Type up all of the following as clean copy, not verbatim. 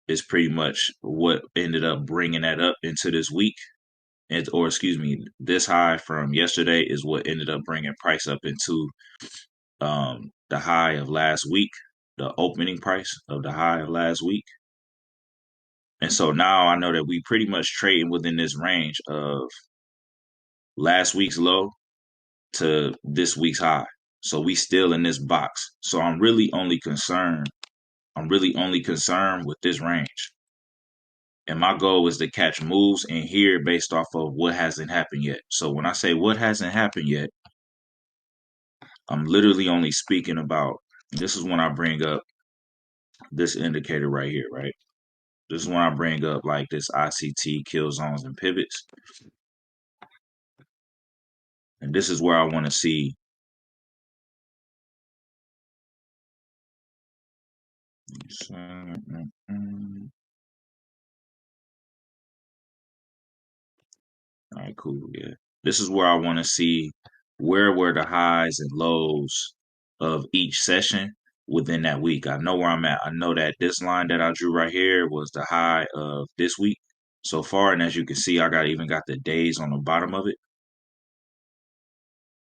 is pretty much what ended up bringing that up into this week. Or excuse me, this high from yesterday is what ended up bringing price up into the high of last week, the opening price of the high of last week. And so now I know that we pretty much trading within this range of last week's low to this week's high. So we still in this box. So I'm really only concerned. I'm really only concerned with this range. And my goal is to catch moves in here based off of what hasn't happened yet. So when I say what hasn't happened yet, I'm literally only speaking about this is when I bring up this indicator right here, right? This is when I bring up like this ICT kill zones and pivots. And this is where I want to see. All right, cool. Yeah. This is where I want to see where were the highs and lows of each session within that week. I know where I'm at. I know that this line that I drew right here was the high of this week so far. And as you can see, I even got the days on the bottom of it.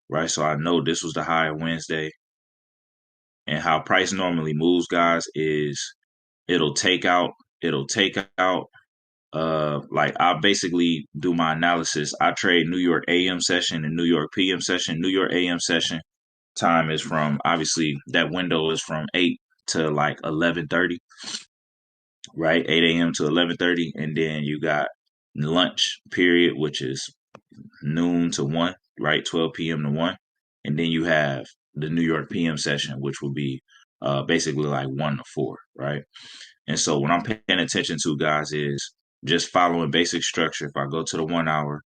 Right. So I know this was the high of Wednesday. And how price normally moves, guys, is it'll take out, like I basically do my analysis. I trade New York AM session and New York PM session. New York AM session time is from obviously that window is from 8 to like 11:30, right? 8 a.m. to 11:30, and then you got lunch period, which is noon to 1, right? 12 p.m. to 1, and then you have the New York PM session, which will be basically like 1 to 4, right? And so what I'm paying attention to, guys, is just following basic structure. If I go to the 1 hour,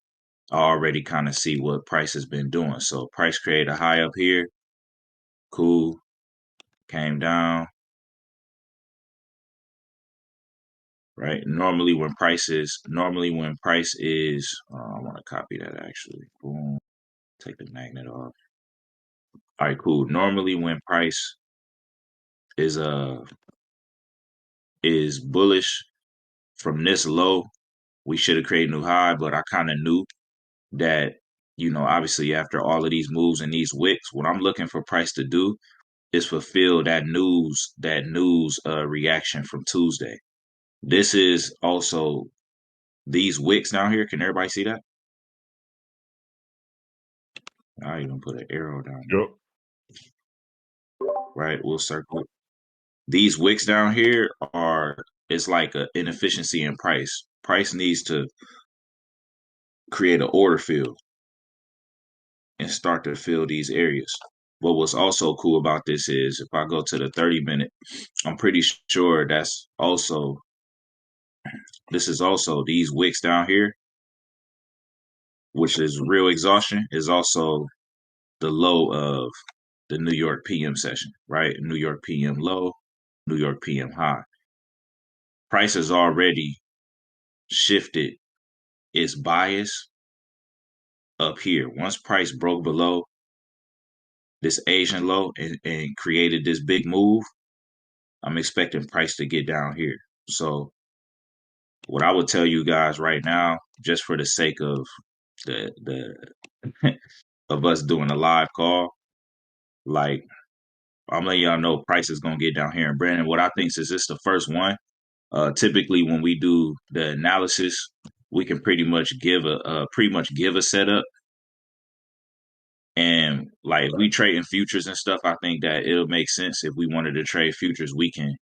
I already kind of see what price has been doing. So price created a high up here. Cool. Came down. Right. Normally when price is, I want to copy that actually. Boom. Take the magnet off. All right, cool. Normally when price is, is bullish from this low, we should have created a new high, but I kind of knew that, obviously after all of these moves and these wicks, what I'm looking for price to do is fulfill that news reaction from Tuesday. This is also these wicks down here. Can everybody see that? I even put an arrow down there. Yep. Right, we'll circle it. These wicks down here it's like an inefficiency in price. Price needs to create an order field and start to fill these areas. But what's also cool about this is if I go to the 30-minute, I'm pretty sure this is also these wicks down here, which is real exhaustion, is also the low of the New York PM session, right? New York PM low, New York PM high. Price has already shifted its bias up here. Once price broke below this Asian low and created this big move, I'm expecting price to get down here. So what I would tell you guys right now, just for the sake of the of us doing a live call, like I'm letting y'all know price is gonna get down here. And Brandon, what I think is this the first one. Typically when we do the analysis, we can pretty much give a setup. And like if we trade in futures and stuff, I think that it'll make sense if we wanted to trade futures, we can,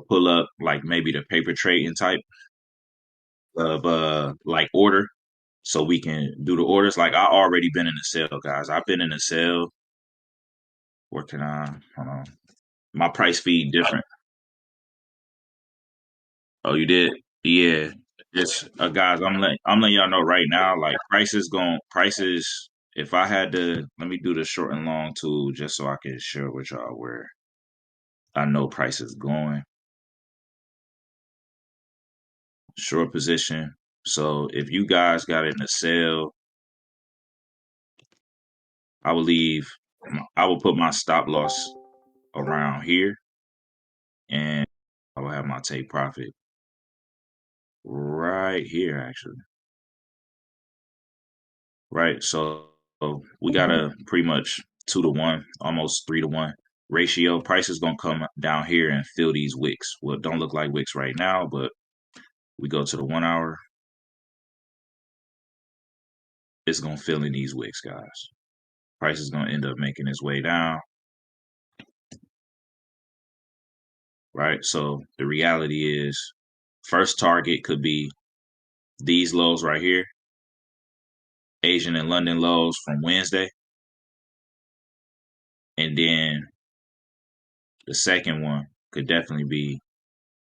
pull up like maybe the paper trading type of like order so we can do the orders. Like I already been in the sale, guys. I've been in the sale. Where can I hold on? My price feed different. Oh, you did? Yeah. Just guys, I'm letting y'all know right now, like prices if I had to let me do the short and long tool just so I can share with y'all where I know price is going. Short position. So if you guys got it in the sale, I will leave I will put my stop loss around here and I will have my take profit right here, actually. Right. So we got a pretty much 2 to 1, almost 3 to 1 ratio. Price is gonna come down here and fill these wicks. Well, it don't look like wicks right now, but we go to the 1 hour, it's gonna fill in these wicks, guys. Price is gonna end up making its way down. Right. So the reality is first target could be these lows right here, Asian and London lows from Wednesday. And then the second one could definitely be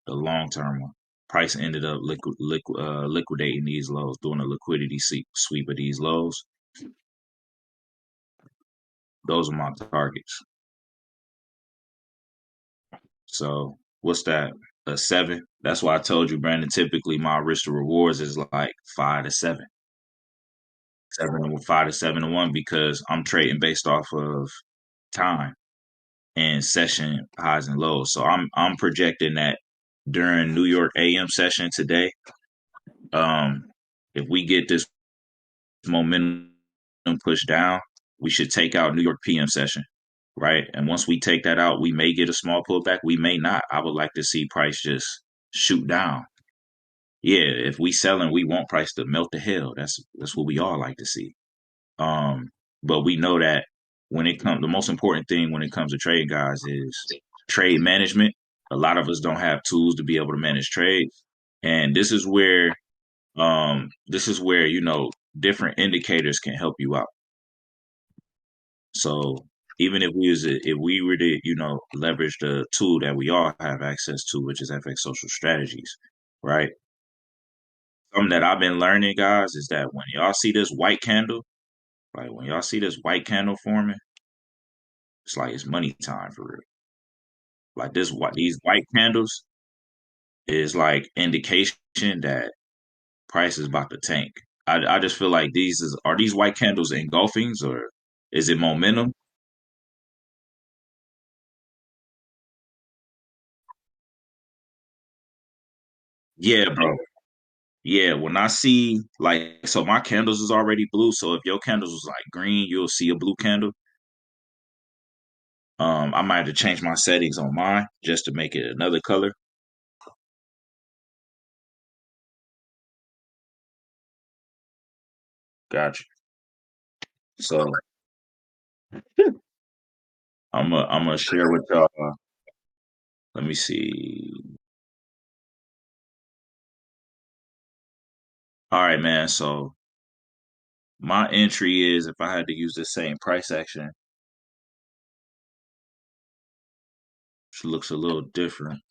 the long term one. Price ended up liquidating these lows, doing a liquidity sweep of these lows. Those are my targets. So what's that? A 7. That's why I told you, Brandon. Typically, my risk to rewards is like 5 to 7, 5 to 7 to 1, because I'm trading based off of time and session highs and lows. So I'm projecting that during New York AM session today, um, if we get this momentum pushed down, we should take out New York PM session, right? And once we take that out, we may get a small pullback. We may not. I would like to see price just shoot down. Yeah, if we selling, we want price to melt the hell. That's what we all like to see. Um, but we know that when it comes, the most important thing when it comes to trade, guys, is trade management. A lot of us don't have tools to be able to manage trades, and this is where different indicators can help you out. So even if we were to leverage the tool that we all have access to, which is FX Social Strategies, right? Something that I've been learning, guys, is that when y'all see this white candle, like when y'all see this white candle forming, it's like it's money time for real. Like these white candles is like indication that price is about to tank. I just feel like are these white candles engulfings, or is it momentum? Yeah, bro. Yeah, when I see like, so my candles is already blue. So if your candles was like green, you'll see a blue candle. I might have to change my settings on mine just to make it another color. Gotcha. So I'm gonna share with y'all. Let me see. All right, man. So my entry is, if I had to use the same price action, which looks a little different.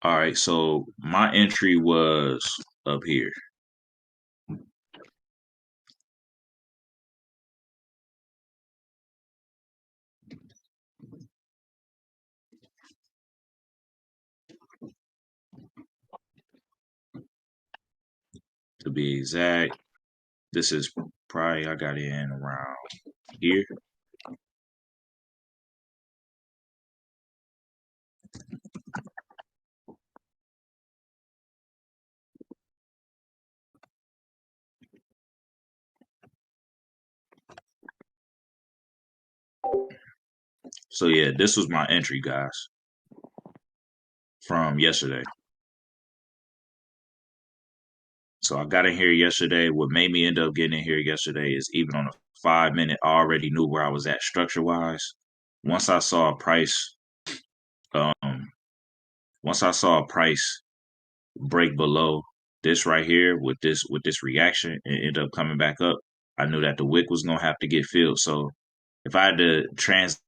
All right, so my entry was up here. To be exact, this is probably, I got in around here. So yeah, this was my entry, guys, from yesterday. So I got in here yesterday. What made me end up getting in here yesterday is, even on a 5 minute, I already knew where I was at structure wise. Once I saw a price, um, once I saw a price break below this right here with this reaction and end up coming back up, I knew that the wick was gonna have to get filled. So if I had to translate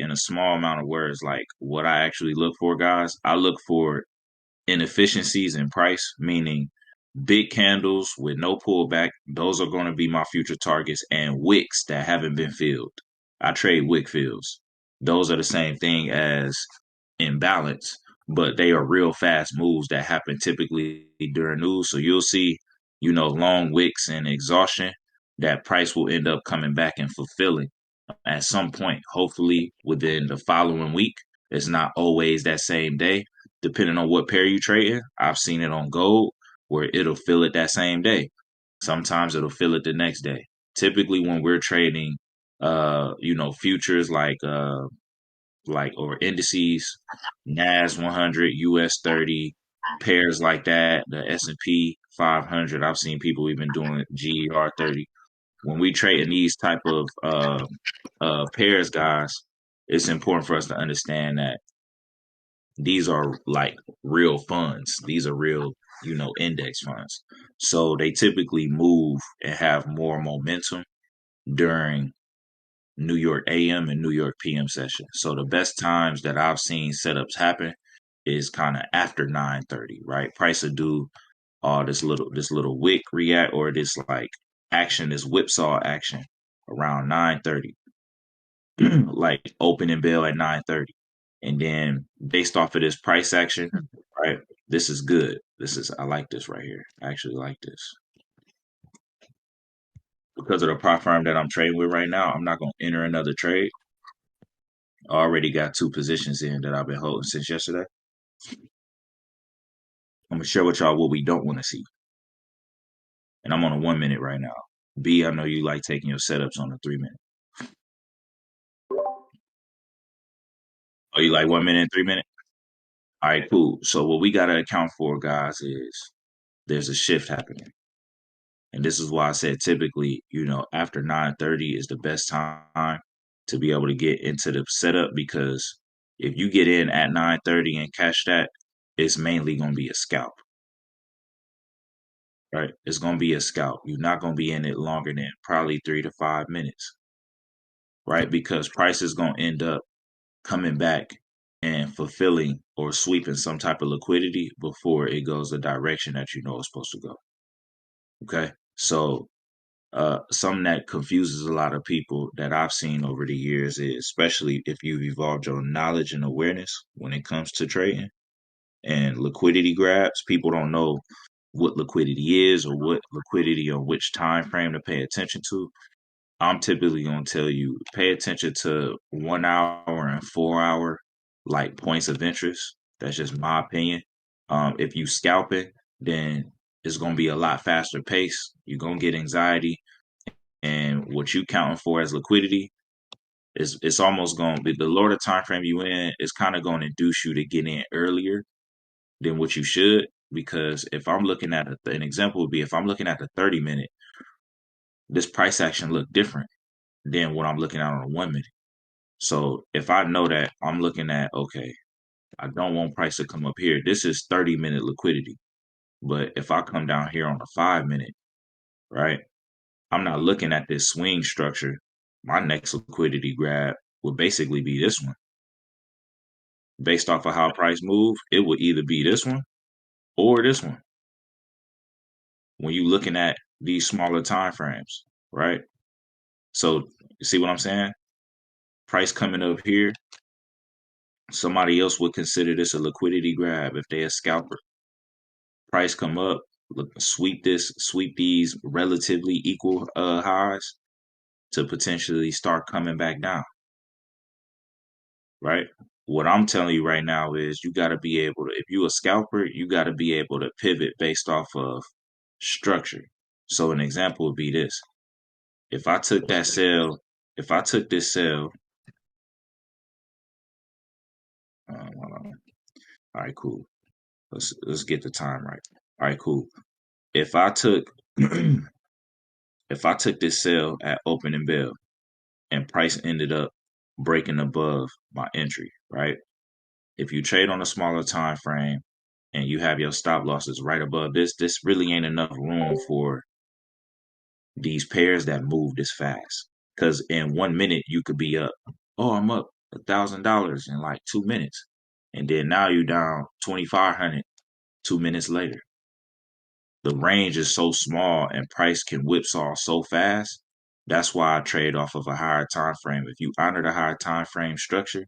in a small amount of words, like what I actually look for, guys, I look for inefficiencies in price, meaning big candles with no pullback. Those are going to be my future targets, and wicks that haven't been filled. I trade wick fills. Those are the same thing as imbalance, but they are real fast moves that happen typically during news. So you'll see, long wicks and exhaustion that price will end up coming back and fulfilling. at some point, hopefully within the following week. It's not always that same day, depending on what pair you trade in. I've seen it on gold where it'll fill it that same day. Sometimes it'll fill it the next day. Typically, when we're trading, futures like or indices, Nas 100, US 30, pairs like that, the S&P 500. I've seen people even doing GER 30. When we trade in these type of pairs, guys, it's important for us to understand that these are like real funds. These are real, index funds. So they typically move and have more momentum during New York AM and New York PM session. So the best times that I've seen setups happen is kind of after 9:30, right? Price will do this little wick react or this like action, this whipsaw action around 9:30, like opening bell at 9:30. And then based off of this price action, right? This is good. I like this right here. I actually like this. Because of the prop firm that I'm trading with right now, I'm not gonna enter another trade. I already got two positions in that I've been holding since yesterday. I'm gonna share with y'all what we don't want to see. And I'm on a 1 minute right now. B, I know you like taking your setups on a 3 minute. Oh, you like 1 minute and 3 minute? All right, cool. So what we gotta account for, guys, is there's a shift happening. And this is why I said typically, after 9:30 is the best time to be able to get into the setup because if you get in at 9:30 and catch that, it's mainly gonna be a scalp. Right? It's going to be a scalp. You're not going to be in it longer than probably 3 to 5 minutes, right? Because price is going to end up coming back and fulfilling or sweeping some type of liquidity before it goes the direction that you know it's supposed to go. Okay. So, something that confuses a lot of people that I've seen over the years is, especially if you've evolved your knowledge and awareness when it comes to trading and liquidity grabs, people don't know what liquidity is or what liquidity or which time frame to pay attention to. I'm typically going to tell you pay attention to 1 hour and 4 hour like points of interest. That's just my opinion. If you scalping, then it's going to be a lot faster pace. You're going to get anxiety, and what you counting for as liquidity is it's almost going to be the lower the time frame you in. It's kind of going to induce you to get in earlier than what you should. Because if I'm looking at an example would be if I'm looking at the 30 minute, this price action look different than what I'm looking at on a 1 minute. So if I know that I'm looking at, okay, I don't want price to come up here. This is 30-minute liquidity. But if I come down here on the 5 minute, right, I'm not looking at this swing structure. My next liquidity grab would basically be this one. Based off of how price move, it would either be this one or this one. When you're looking at these smaller time frames, right? So you see what I'm saying? Price coming up here, somebody else would consider this a liquidity grab if they a scalper. Price come up, look, sweep these relatively equal highs to potentially start coming back down. Right? What I'm telling you right now is you got to be able to, if you a scalper, you got to be able to pivot based off of structure. So an example would be this. If I took this sell, all right, cool. Let's get the time right. All right, cool. If I took if I took this sell at opening bell and price ended up breaking above my entry, right? If you trade on a smaller time frame and you have your stop losses right above this really ain't enough room for these pairs that move this fast. Because in 1 minute you could be up. Oh, I'm up $1,000 in like 2 minutes, and then now you're down 2,500 2 minutes later. The range is so small and price can whipsaw so fast. That's why I trade off of a higher time frame. If you honor the higher time frame structure,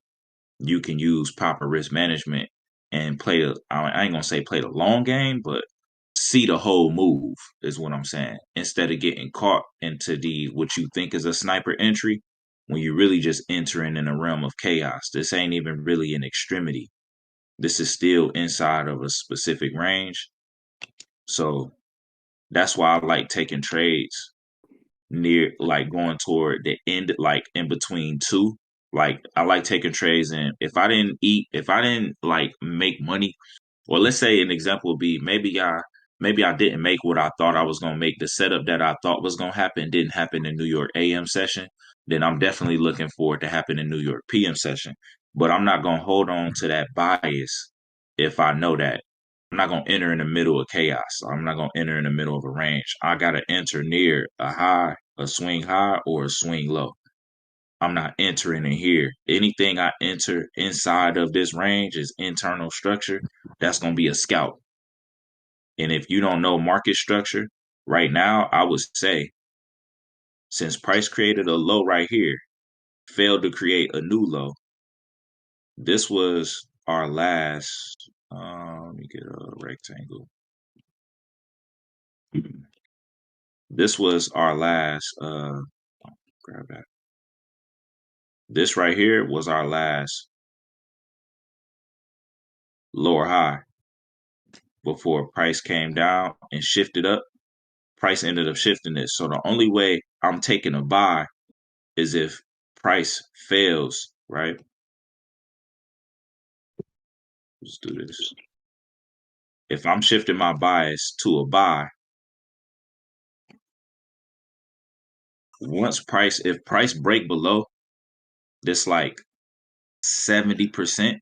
you can use proper risk management and I ain't gonna say play the long game, but see the whole move is what I'm saying. Instead of getting caught into the what you think is a sniper entry when you're really just entering in a realm of chaos. This ain't even really an extremity. This is still inside of a specific range. So that's why I like taking trades near, like going toward the end, like in between two. Like I like taking trades, and if I didn't like make money, or let's say an example would be maybe I didn't make what I thought I was gonna make. The setup that I thought was gonna happen didn't happen in New York AM session. Then I'm definitely looking for it to happen in New York PM session. But I'm not gonna hold on to that bias if I know that I'm not gonna enter in the middle of chaos. I'm not gonna enter in the middle of a range. I gotta enter near a high, a swing high, or a swing low. I'm not entering in here. Anything I enter inside of this range is internal structure. That's going to be a scalp. And if you don't know market structure right now, I would say since price created a low right here, failed to create a new low, this was our last. Let me get a rectangle. This was our last. Grab that. This right here was our last lower high before price came down and shifted up. Price ended up shifting it. So the only way I'm taking a buy is if price fails, right? Let's do this. If I'm shifting my bias to a buy, if price break below this like 70%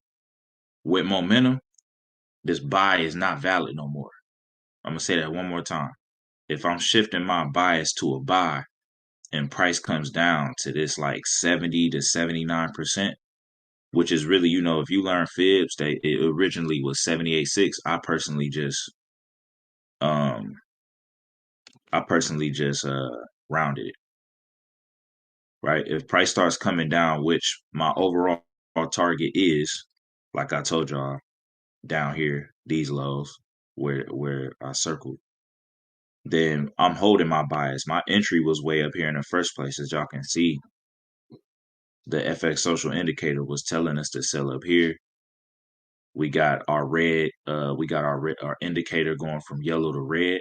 with momentum, this buy is not valid no more. I'm gonna say that one more time. If I'm shifting my bias to a buy and price comes down to this like 70 to 79%, which is really, if you learn fibs, it originally was 78.6. Um I personally just rounded it, right? If price starts coming down, which my overall target is, like I told y'all, down here, these lows where I circled, then I'm holding my bias. My entry was way up here in the first place, as y'all can see. The FX social indicator was telling us to sell up here. We got our red, our indicator going from yellow to red.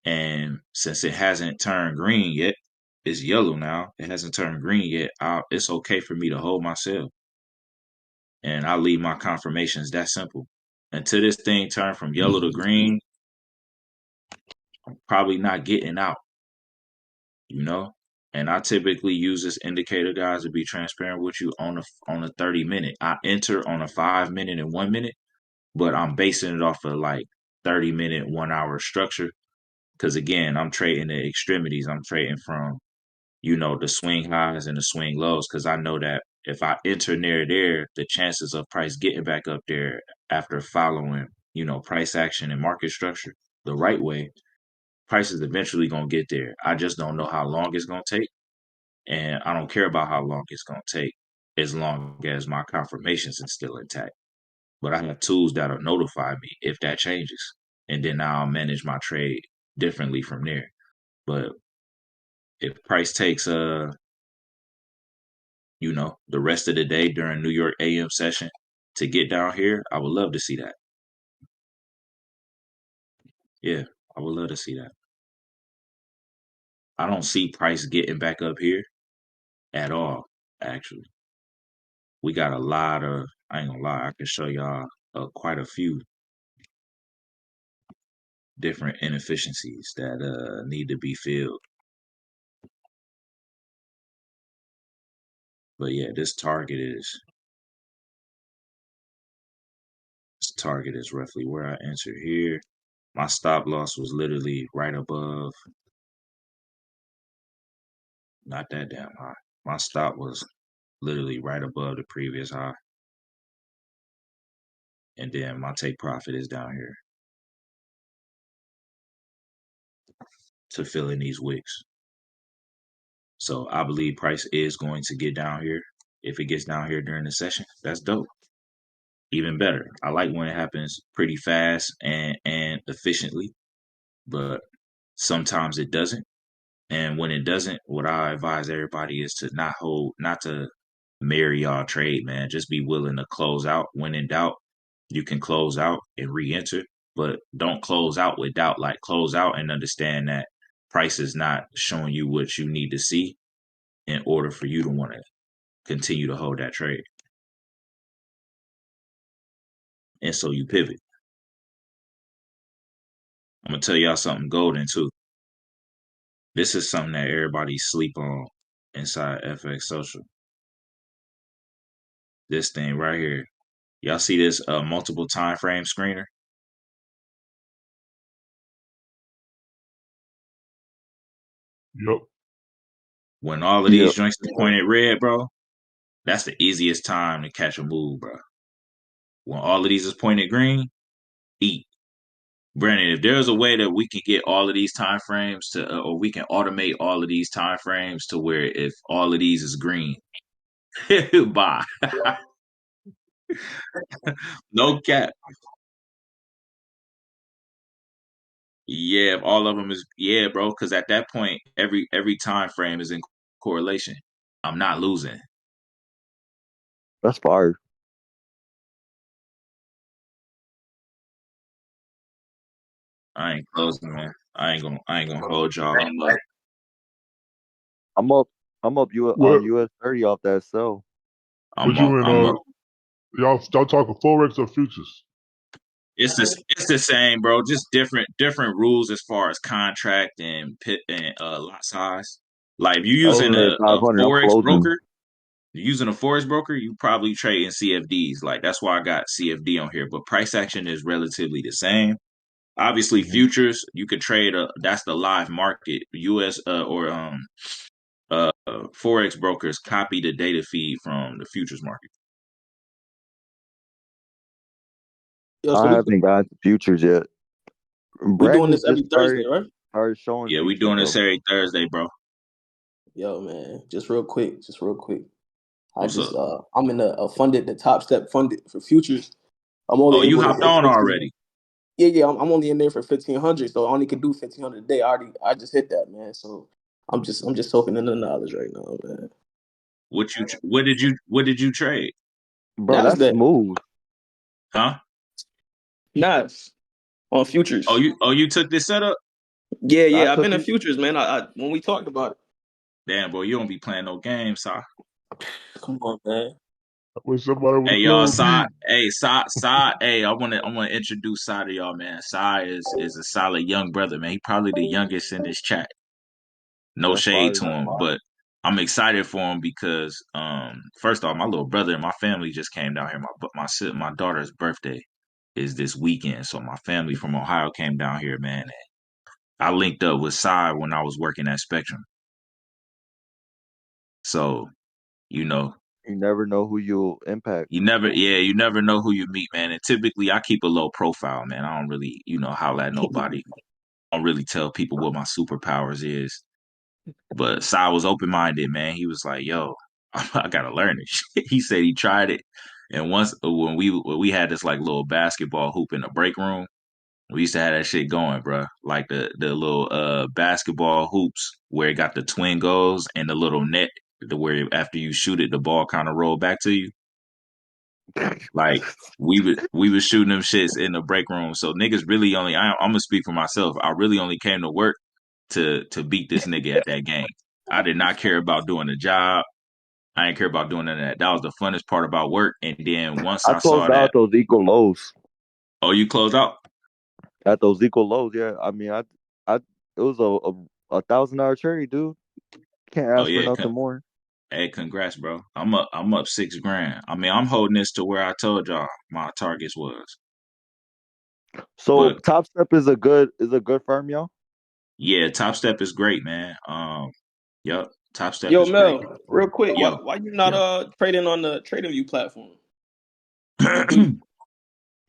And since it hasn't turned green yet, it's yellow now. It hasn't turned green yet. It's okay for me to hold myself. And I leave my confirmations that simple. Until this thing turned from yellow to green, I'm probably not getting out, you know? And I typically use this indicator, guys, to be transparent with you on a 30-minute. I enter on a 5-minute and 1 minute, but I'm basing it off of like 30-minute, 1 hour structure. Because again, I'm trading the extremities. I'm trading from the swing highs and the swing lows, because I know that if I enter near there, the chances of price getting back up there after following, price action and market structure the right way, price is eventually going to get there. I just don't know how long it's going to take. And I don't care about how long it's going to take as long as my confirmations is still intact. But I have tools that'll notify me if that changes. And then I'll manage my trade differently from there. But if price takes the rest of the day during New York AM session to get down here, I would love to see that. Yeah, I would love to see that. I don't see price getting back up here at all, actually. We got a lot of, I ain't gonna lie, I can show y'all quite a few different inefficiencies that need to be filled. But yeah, this target is roughly where I entered here. My stop loss was literally right above, not that damn high. My stop was literally right above the previous high. And then my take profit is down here to fill in these wicks. So I believe price is going to get down here. If it gets down here during the session, that's dope. Even better. I like when it happens pretty fast and efficiently, but sometimes it doesn't. And when it doesn't, what I advise everybody is to not to marry y'all trade, man. Just be willing to close out. When in doubt, you can close out and re-enter, but don't close out with doubt. Like close out and understand that price is not showing you what you need to see in order for you to want to continue to hold that trade. And so you pivot. I'm gonna tell y'all something golden too. This is something that everybody sleep on inside FX Social. This thing right here. Y'all see this multiple time frame screener? Yep. When all of these Yep. joints is pointed red, bro, that's the easiest time to catch a move, bro. When all of these is pointed green, eat. Brandon, if there's a way that we can get all of these time frames to, or we can automate all of these time frames to where if all of these is green, buy. No cap. Yeah, if all of them is yeah, bro. Because at that point, every time frame is in correlation. I'm not losing. That's fire. I ain't closing, man. I ain't gonna hold y'all. I'm like, I'm up. I'm up. On What US 30 off that sell. what you in I'm up. y'all talking forex or futures? It's the same, bro. Just different rules as far as contract and pit and lot size. Like if you're Other using than a 500, I'm forex closing. broker, you're using a forex broker, you probably trade in CFDs. Like that's why I got CFD on here. But price action is relatively the same. Obviously, Mhm. futures you could trade. That's the live market. US or forex brokers copy the data feed from the futures market. Yo, so I haven't got the futures yet. we doing Brandon this every just Thursday, right? started showing Yeah, we futures doing this though. every Thursday, bro. Yo, man, just real quick, just real quick. What's up? I'm in a funded, the Top Step funded for futures. I'm Oh, only you able to hopped hit on 15. already. Yeah, yeah, I'm only in there for 1,500, so I only can do 1,500 a day. I just hit that, man. So I'm just soaking in the knowledge right now, man. What did you trade? Bro, that's Nasdaq, smooth. Huh? Nas on futures. You took this setup? Yeah, I yeah, I've been took in it. futures, man. I when we talked about it. Damn, boy, you don't be playing no games, Si. Come on, man. When somebody Hey would y'all, close Si, me. hey, I wanna introduce Si to y'all, man. Si is a solid young brother, man. He probably the youngest in this chat. No That's shade fire. to him, but I'm excited for him because first off, my little brother and my family just came down here. My daughter's birthday is this weekend, so my family from Ohio came down here, man. And I linked up with Si when I was working at Spectrum. So, you know, You never know who you'll impact. you never know who you meet, man. And typically I keep a low profile, man. I don't really, holler at nobody. I don't really tell people what my superpowers is. But Sai was open minded, man. He was like, "Yo, I gotta learn it." He said he tried it, and once when we had this like little basketball hoop in the break room, we used to have that shit going, bro. Like the little basketball hoops where it got the twin goals and the little net, where after you shoot it, the ball kind of roll back to you. Like we was shooting them shits in the break room. So niggas really only I'm gonna speak for myself. I really only came to work to beat this nigga at that game. I did not care about doing the job. I didn't care about doing none of that. That was the funnest part about work. And then once I I saw closed that, out those equal lows. oh, you closed out? At those equal lows, yeah. I mean, I it was a $1,000 trade, dude. Can't Oh ask for yeah, nothing more. hey, congrats, bro. I'm up 6 grand. I mean, I'm holding this to where I told y'all my targets was. So But Top Step is a good firm, y'all. yeah, Top Step is great, man. Yep, Top Step Yo, is great. Mel, real quick, Yo, why you not Yeah. trading on the Trading View platform?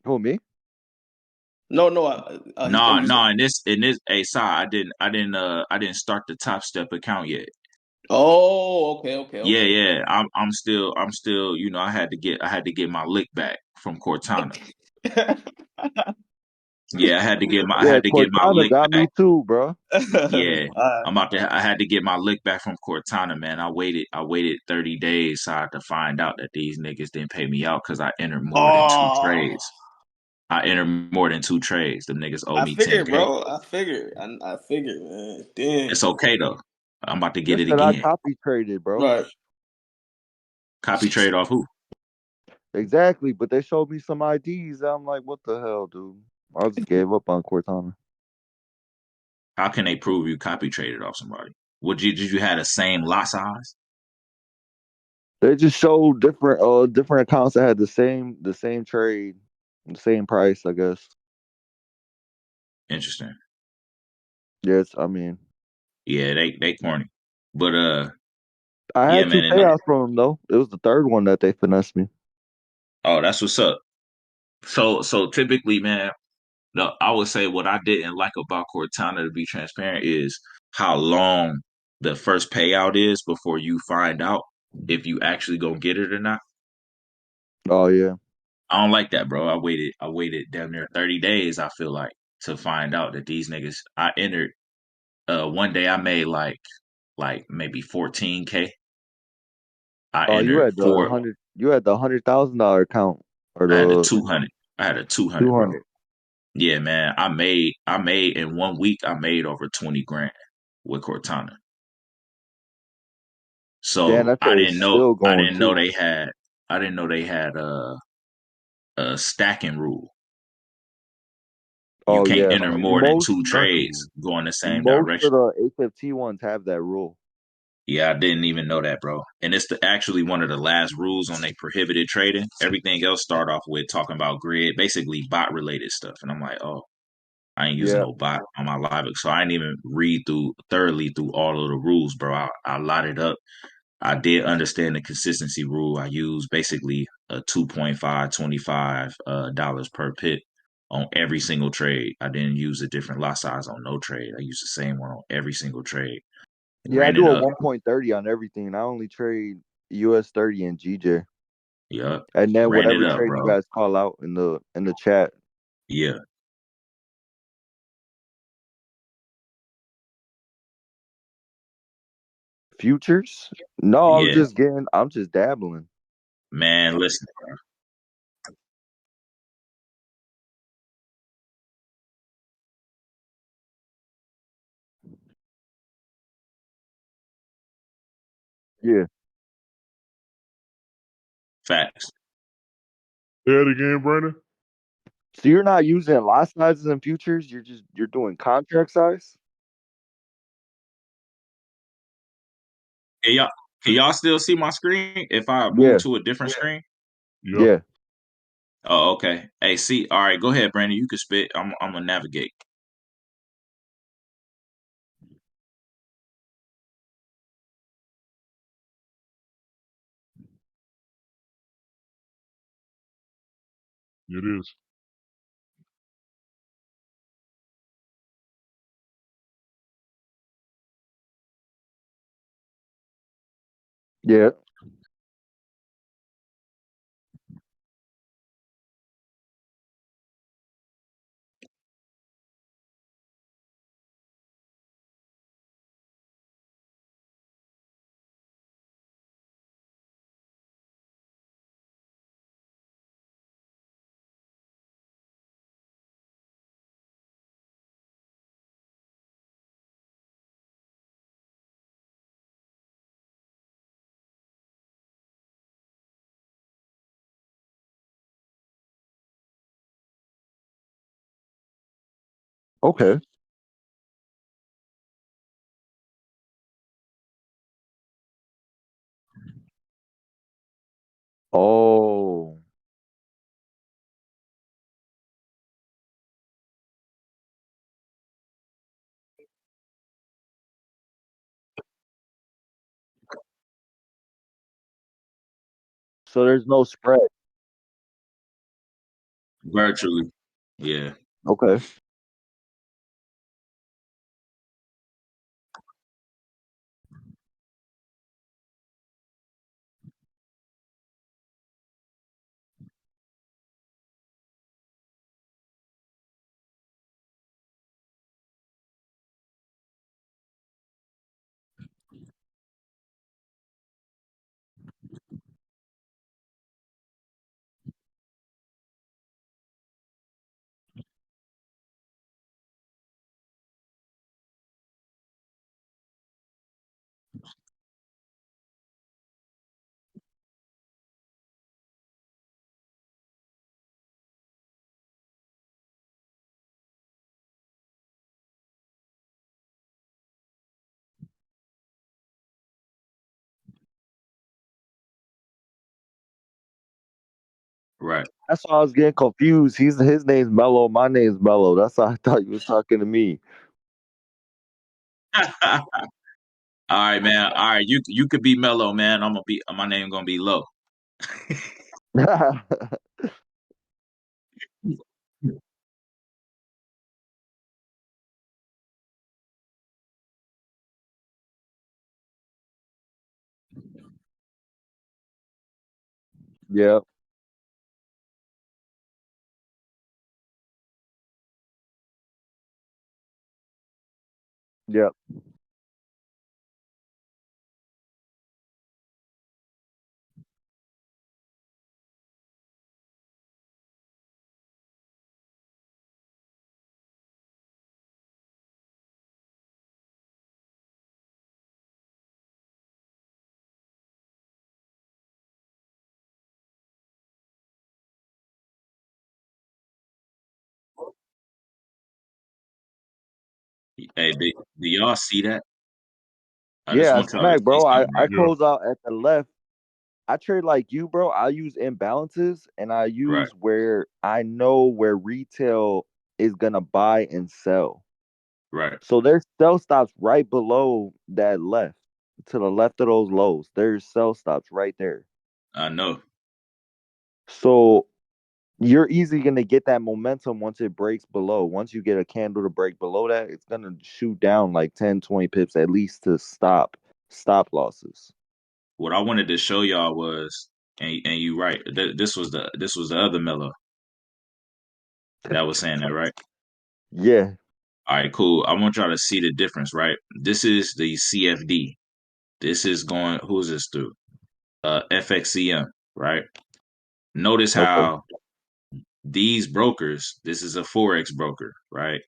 Who me? No, no, he said nah, you said. nah. In this, hey, sorry, I didn't start the Top Step account yet. Oh, okay, okay, Yeah, okay. yeah. I'm still. I had to get my lick back from Cortana. Yeah, I had to get my I Yeah, had to get my Cortana lick got back. me too, bro. Yeah. I had to get my lick back from Cortana, man. I waited 30 days so I had to find out that these niggas didn't pay me out because I entered more than two Oh, trades. I entered more than two trades. Them niggas owe I me figured, 10K. bro. I figured, man. Damn. It's okay though. I'm about to get Just it that I again. copy traded, bro. Right. Copy trade off who? Exactly, but they showed me some IDs. I'm like, what the hell, dude? I just gave up on Cortana. How can they prove you copy traded off somebody? Did you have the same lot size? They just showed different accounts that had the same trade, the same price, I guess. Interesting. Yes, I mean, Yeah, they corny. But I yeah, had two man. payouts from them though. It was the third one that they finessed me. Oh, that's what's up. So typically, man, no, I would say what I didn't like about Cortana, to be transparent, is how long the first payout is before you find out if you actually gonna get it or not. Oh yeah, I don't like that, bro. I waited damn near 30 days, I feel like, to find out that these niggas I entered one day I made like maybe 14K. I oh entered four you had the $100,000 account or I had the the 200. I had a 200, two bro. hundred. Yeah, man. I made in 1 week I made over 20 grand with Cortana. Damn, So that trade's still I going didn't know too. they had a stacking rule. You Oh can't yeah, enter more than most two trades going the same most of direction. the HFT ones have that rule. Yeah, I didn't even know that, bro. And it's actually one of the last rules on they prohibited trading. Everything else start off with talking about grid, basically bot related stuff. And I'm like, oh, I ain't using Yeah, no bot on my live, so I didn't even read thoroughly through all of the rules, bro. I lotted up. I did understand the consistency rule. I used basically a 2.525 dollars per pip on every single trade. I didn't use a different lot size on no trade. I used the same one on every single trade. yeah, I Ran do it a up. 1.30 on everything. I only trade US 30 and GJ, Yup. and then Ran it whatever up, trade you bro. guys call out in the chat. Yeah. Futures? No, Yeah. I'm just dabbling. Man, listen. Yeah. Facts. Say it again, Brandon. So you're not using lot sizes in futures. You're doing contract size. Can y'all can y'all still see my screen if I move Yeah. to a different screen? Yep. Yeah. Oh, okay. Hey, see, all right, go ahead, Brandon. You can spit. I'm gonna navigate. It is. Yeah. Okay. Oh. So there's no spread. Virtually. Yeah. Okay. Right. That's why I was getting confused. His name's Mello. My name's Mello. That's why I thought you was talking to me. All right, man. All right, you could be Mellow, man. My name gonna be Low. Yep. Yep. Hey, do y'all see that? I just Yeah, want y'all to smack, see bro. I, something, I right? Yeah. close out at the left. I trade like you, bro. I use imbalances and I Right. use where I know where retail is gonna buy and sell. Right. So there's sell stops right below that left, to the left of those lows. There's sell stops right there. I know. So you're easily gonna get that momentum once it breaks below. Once you get a candle to break below that, it's gonna shoot down like 10, 20 pips at least to stop losses. What I wanted to show y'all was, and you right. This was the other Mellow that was saying that, right? Yeah. All right, cool. I want y'all to see the difference, right? This is the CFD. This is going. Who's this through? FXCM, right? Notice Okay. how these brokers. This is a forex broker, right?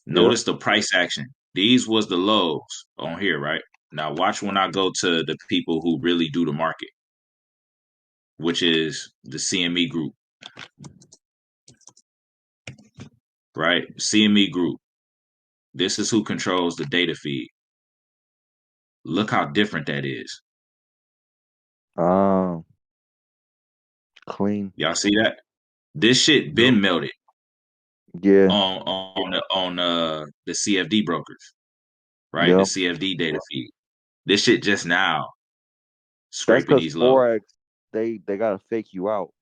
Yep. Notice the price action. These was the lows on here, right? Now watch when I go to the people who really do the market, which is the CME group, right? CME group. This is who controls the data feed. Look how different that is. Um, clean. Y'all see that? This shit Yep. been melted Yeah. on the CFD brokers, right? The Yep. CFD data feed. This shit just now That's scraping because these lows. Forex, they gotta fake you out.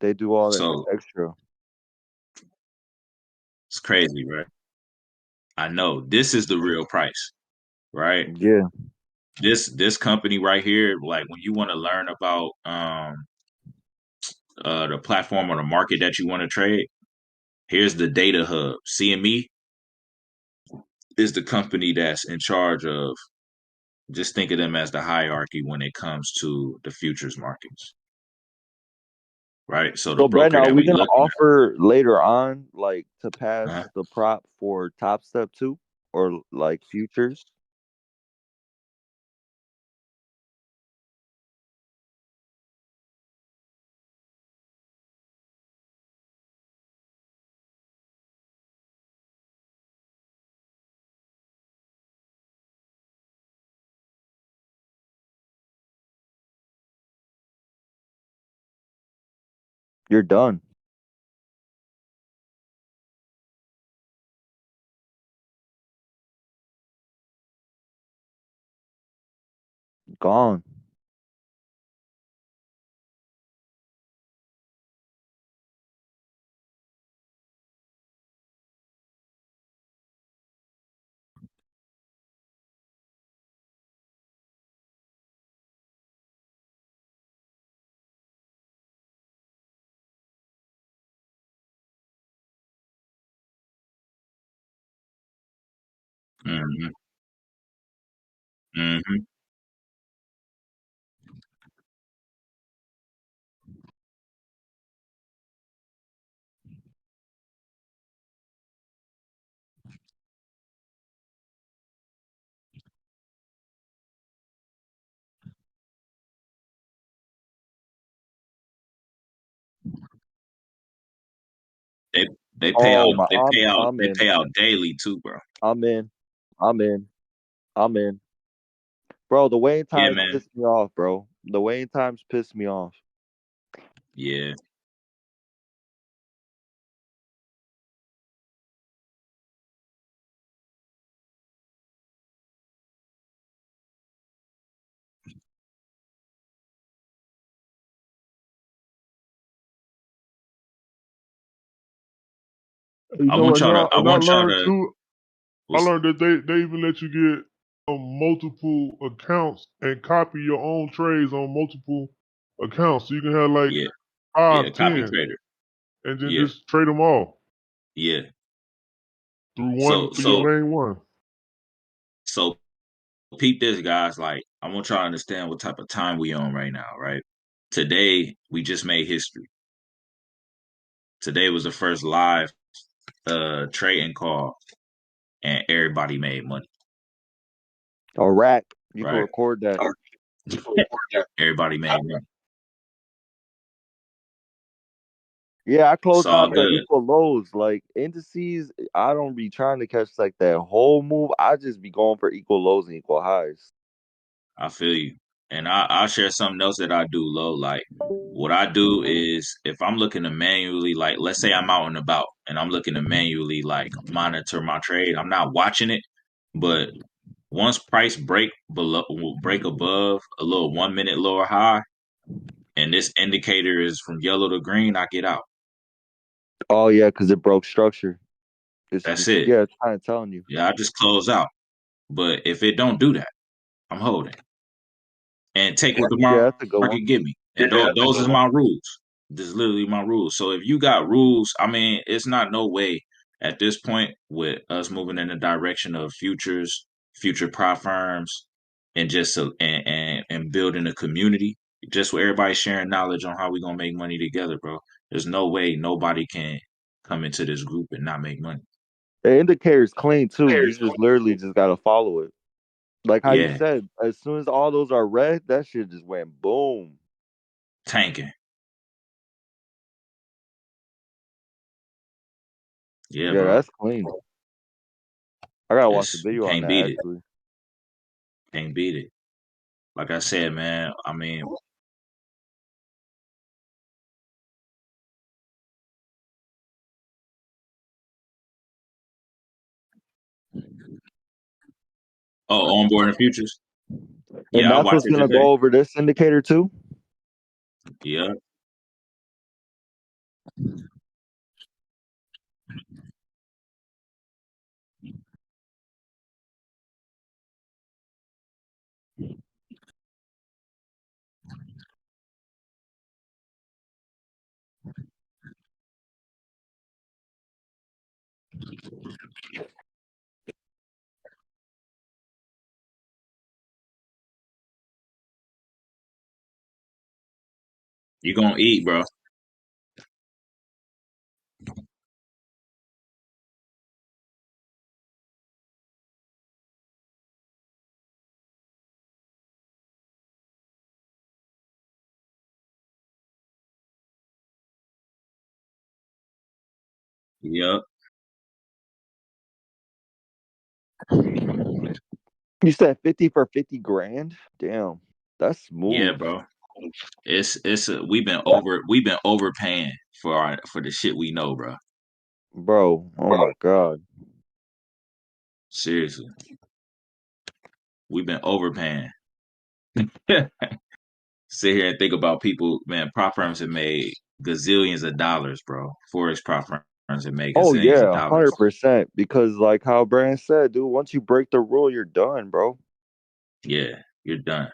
They do all that So extra. it's crazy, right? I know this is the real price, right? Yeah. This company right here, like when you want to learn about the platform or the market that you want to trade, here's the data hub. CME is the company that's in charge of, just think of them as the hierarchy when it comes to the futures markets, right? So the So Brandon, broker are that we we gonna looking offer later on like to at, pass the prop for Top Step 2 or like futures? You're done. Gone. hmm hmm they Oh my, I'm they in. pay out daily too, bro. I'm in. I'm in. I'm in. Bro, the waiting Yeah, times man. piss me off, bro. The waiting times piss me off. Yeah. You I know want what? y'all to. I And I want y'all learned to. too. I What's, learned that they even let you get multiple accounts and copy your own trades on multiple accounts. So you can have like yeah. 5, Yeah. Copy 10, trader. and then Yeah. just trade them all Yeah. through So your so main one. so peep this, guys. Like, I want y'all to understand what type of time we on right now, right? Today we just made history. Today was the first live trading call, and everybody made money, A rack. You can right? record that. Everybody made money. Yeah, I It's closed all out the good. equal lows. Like indices, I don't be trying to catch like that whole move. I just be going for equal lows and equal highs. I feel you. And I'll share something else that I do low. Like, what I do is if I'm looking to manually, like, let's say I'm out and about and I'm looking to manually, like, monitor my trade, I'm not watching it, but once price break above a little 1 minute lower high, and this indicator is from yellow to green, I get out. Oh yeah, because it broke structure. That's it. Yeah, it's kind of telling you. Yeah, I just close out. But if it don't do that, I'm holding and take what the Yeah, that's a good one. market give me. And those are my rules. This is literally my rules. So if you got rules, I mean, it's not no way at this point with us moving in the direction of futures, future prop firms, and just and building a community, just where everybody sharing knowledge on how we gonna make money together, bro. There's no way nobody can come into this group and not make money. The indicator's clean too. You just literally just gotta follow it. Like how you Yeah, said, as soon as all those are red, that shit just went boom. tanking. Yeah, Yeah, bro. that's clean. I gotta watch the It's video on can't that beat it. actually. Can't beat it. Like I said, man. I mean, oh, onboarding futures. And Yeah, I that's watched what's it gonna today. go over this indicator too. Yeah, you gonna eat, bro. Yep. You said 50 for 50 grand? Damn, that's Yeah, smooth, bro. We've been overpaying for the shit we know, bro. bro. Oh my god. Seriously, we've been overpaying. Sit here and think about people, man. Prop firms have made gazillions of dollars, bro. Forex prop firms have made Oh gazillions of yeah, dollars. 100%. Because like how Brand said, dude, once you break the rule, you're done, bro. Yeah, you're done.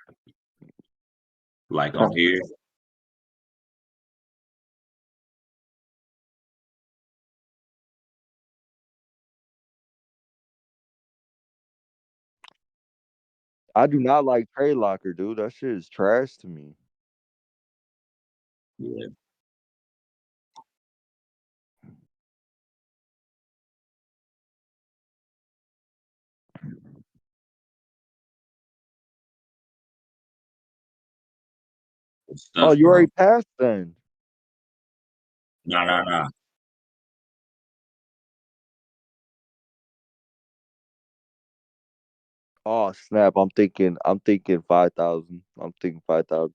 Like on here, I do not like Trade Locker, dude. That shit is trash to me. yeah, Oh, stuff, you bro. already passed then. Nah, nah, nah. Oh snap! I'm thinking 5,000. I'm thinking 5,000.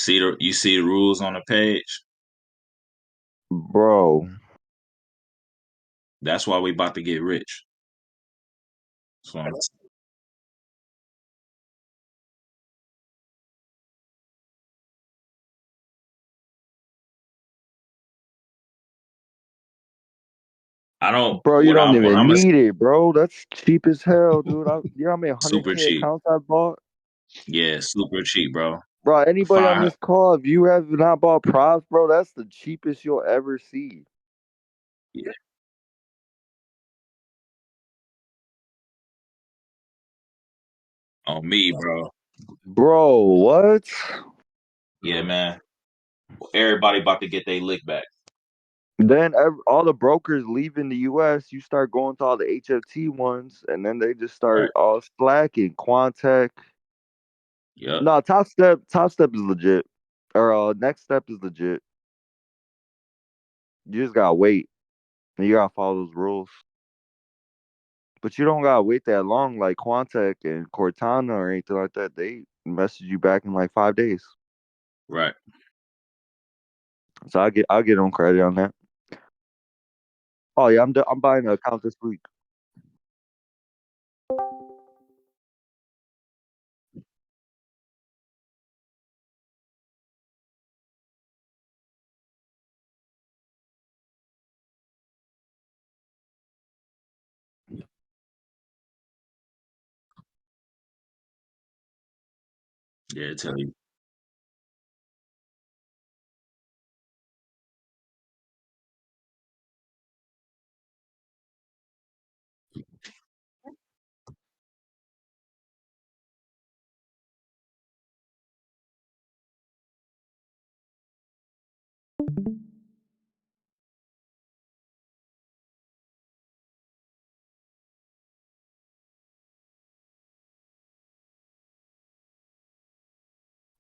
You see the rules on the page. Bro. That's why we about to get rich. So I don't. Bro, you What don't I'm even a need it, bro. That's cheap as hell, dude. You know how many super 100K cheap. accounts I bought? Yeah, super cheap, bro. Bro, anybody on Five. this call, if you have not bought props, bro, that's the cheapest you'll ever see. Yeah. On me, bro. Bro, what? Yeah, man. Everybody about to get their lick back. Then all the brokers leaving the US, you start going to all the HFT ones, and then they just Right. start all slacking. Quantec. Yep. No, Top Step is legit. Or Next Step is legit. You just gotta wait. And you gotta follow those rules. But you don't gotta wait that long like Quantec and Cortana or anything like that. They message you back in like 5 days. Right. So I'll get on credit on that. Oh yeah, I'm buying an account this week. Yeah, tell you.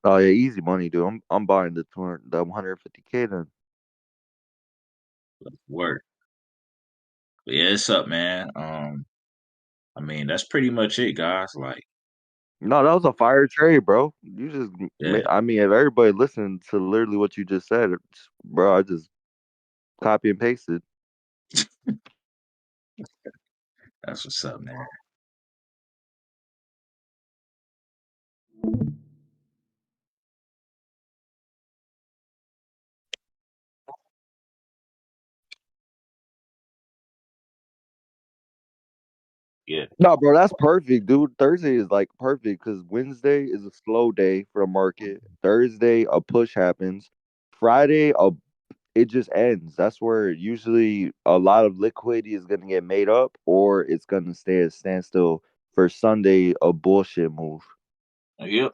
Oh yeah, easy money, dude. I'm buying the 150K then. Work. But yeah, it's up, man. I mean, that's pretty much it, guys. Like, No, that was a fire trade, bro. You just, yeah, I mean, if everybody listened to literally what you just said, bro, I just copy and pasted. that's what's up, man. Yeah. No, bro, that's perfect, dude. Thursday is like perfect because Wednesday is a slow day for the market. Thursday, a push happens. Friday, it just ends. That's where usually a lot of liquidity is going to get made up, or it's going to stay at standstill for Sunday, a bullshit move. Yep.